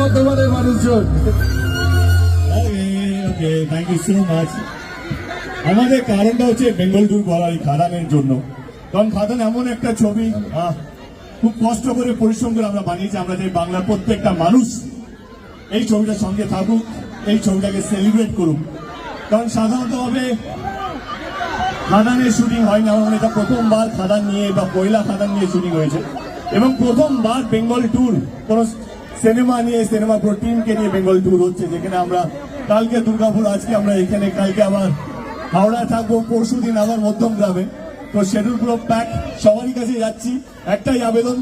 বর্ধমানের মানুষজন। ওকে, thank you so much. আমাদের কারণটা হচ্ছে বেঙ্গল ট্যুর করার এই খাদানের জন্য, কারণ খাদান এমন একটা ছবি খুব কষ্ট করে পরিশ্রম করে আমরা বানিয়েছি। আমরা চাই বাংলার প্রত্যেকটা মানুষ এই ছবিটার সঙ্গে থাকুক, এই ছবিটাকে সেলিব্রেট করুক। কারণ সাধারণতভাবে খাদানের শুটিং হয় না, মানে এটা প্রথমবার খাদান নিয়ে বা পয়লা খাদান নিয়ে শুটিং হয়েছে, এবং প্রথমবার বেঙ্গল ট্যুর কোন সিনেমা নিয়ে, সিনেমা পুরো টিমকে নিয়ে বেঙ্গল ট্যুর হচ্ছে, যেখানে আমরা কালকে দুর্গাপুর, আজকে আমরা এখানে, কালকে আবার হাওড়ায় থাকবো, পরশু দিন আবার মধ্যমগ্রামে। তো শিডিউল পুরো প্যাক, সবারই কাছে যাচ্ছি, একটাই আবেদন,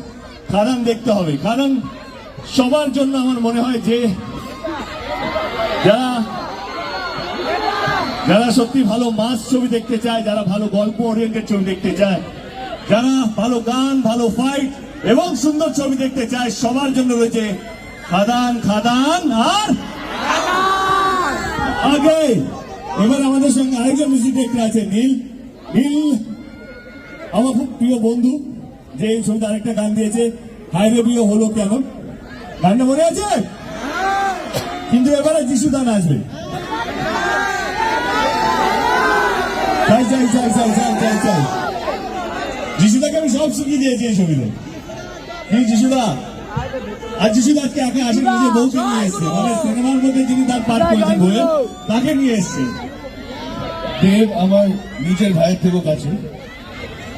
খাদান দেখতে হবে। খাদান সবার জন্য আমার মনে হয় যে যারা সত্যি ভালো মাস ছবি দেখতে চায়, যারা ভালো গল্প ওরিয়েন্টেড ছবি দেখতে চায়, যারা ভালো গান, ভালো ফাইট এবং সুন্দর ছবি দেখতে চায়, সবার জন্য রয়েছে খাদান। খাদান আর আগে। এবার আমাদের সঙ্গে আরেকজন মিউজিক ডিরেক্টর আছে, নীল। নীল আমার খুব প্রিয় বন্ধু, যে এই ছবিতে আরেকটা গান দিয়েছে, হায়রে বিয়ে হলো কেন, গানটা মনে আছে? কিন্তু এবারে যিশুদান আসবে। চাই চাই চাই চাই চাই চাই চাই যিশুদাকে আমি সব শিখিয়ে দিয়েছি এই ছবিতে। যিশুদা, আর যিশুদা আজকে একা আসেন, নিজের বউকে নিয়ে এসছে, মানে সিনেমার মধ্যে যিনি তার পাঠ করেছেন বইয়ে, তাকে নিয়ে এসছে। দেব আমার নিজের ভাইয়ের থেকেও কাছে,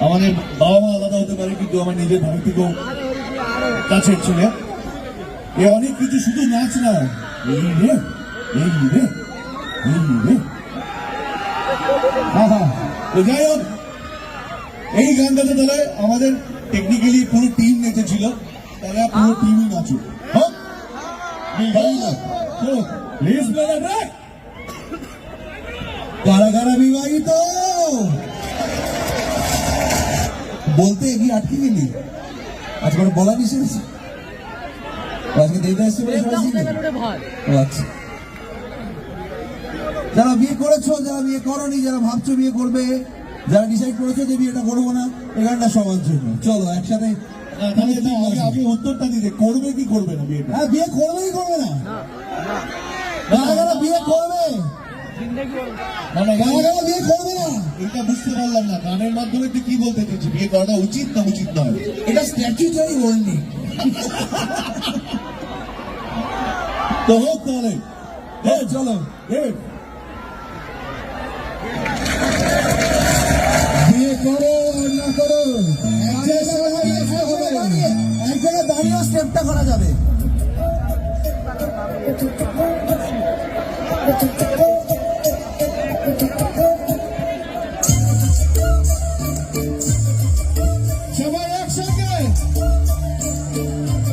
আমাদের বাবা মা আলাদা হতে পারে, কিন্তু আমার নিজের ভাই থেকেও কাছের ছিল। এ অনেক কিছু, শুধু নাচ না, এই রে এই রে এই রে। তো যাই হোক, এই গানটাতে তাহলে আমাদের টেকনিক্যালি পুরো টিম নেচেছিল, তাহলে পুরো টিমই নাচুক। কারা কারা বিবাহিত বলতে এগিয়ে আটকে গেলি, আজকে বলা নিষেধ। আজকে দেবদা এসছে বলে আচ্ছা, যারা বিয়ে করেছো, যারা বিয়ে করোনি, যারা ভাবছো বিয়ে করবে, যারা ডিসাইড করেছো যে বিয়েটা করবো না, এই গানটা সবার জন্য। চলো একসাথে আপনি উত্তরটা দিতে, করবে কি করবে না বিয়েটা? হ্যাঁ, বিয়ে করবে কি করবে না? বিয়ে করবে বিয়ে করবে না, এটা বুঝতে পারলাম না। গানের মাধ্যমে তুই কি বলতে চাইছিস, বিয়ে করাটা উচিত না উচিত নয়? এটা স্ট্যাচুটারি বলনি তো হোক তাহলে। চলো বিয়ে করো আর না করো, এক জায়গায় দাঁড়িয়েও স্টেপটা করা যাবে। সবাই একসঙ্গে,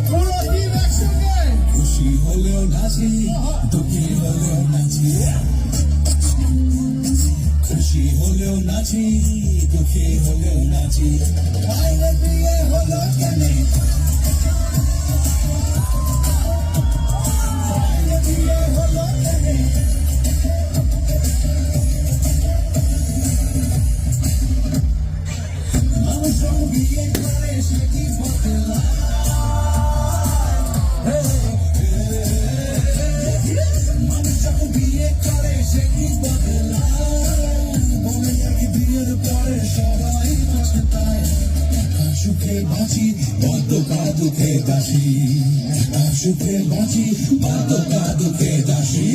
পুরো টিম একসঙ্গে। খুশি হলেও নাচি, দুঃখী হলেও নাচি, খুশি হলেও নাচি, দুঃখী হলেও নাচি। বাইরে বিয়ে হলো কেনে, বাইরে বিয়ে হলো কেনে, মানুষ বিয়ে করে সে কি বদলায়, মানুষ বিয়ে করে সে কি বদলায়, বিয়ের পরে সবাই পছতায়। সুখে বাঁচি বদ্ধকা দুঃখে দাসী, সুখে বাঁচি বদ্ধকা দুঃখে দাসী।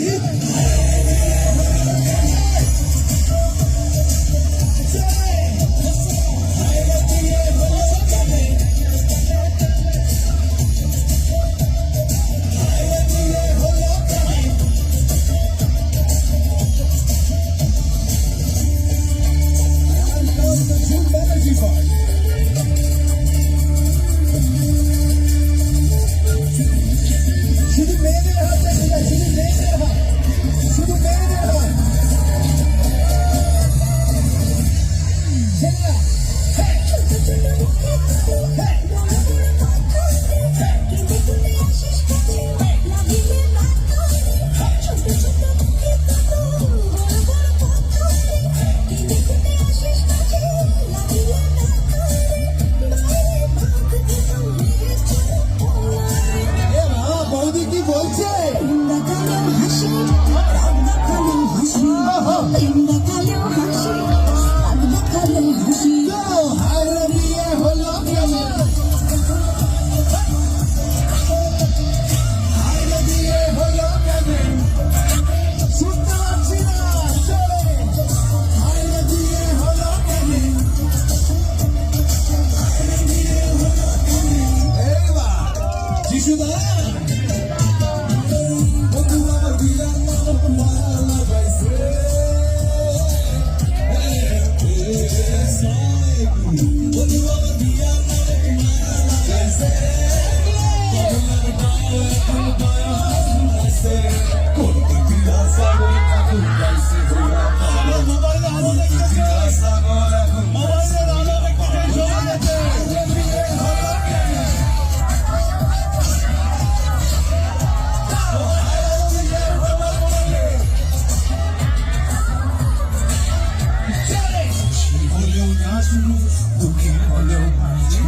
দুঃখী হলেও বাঁচি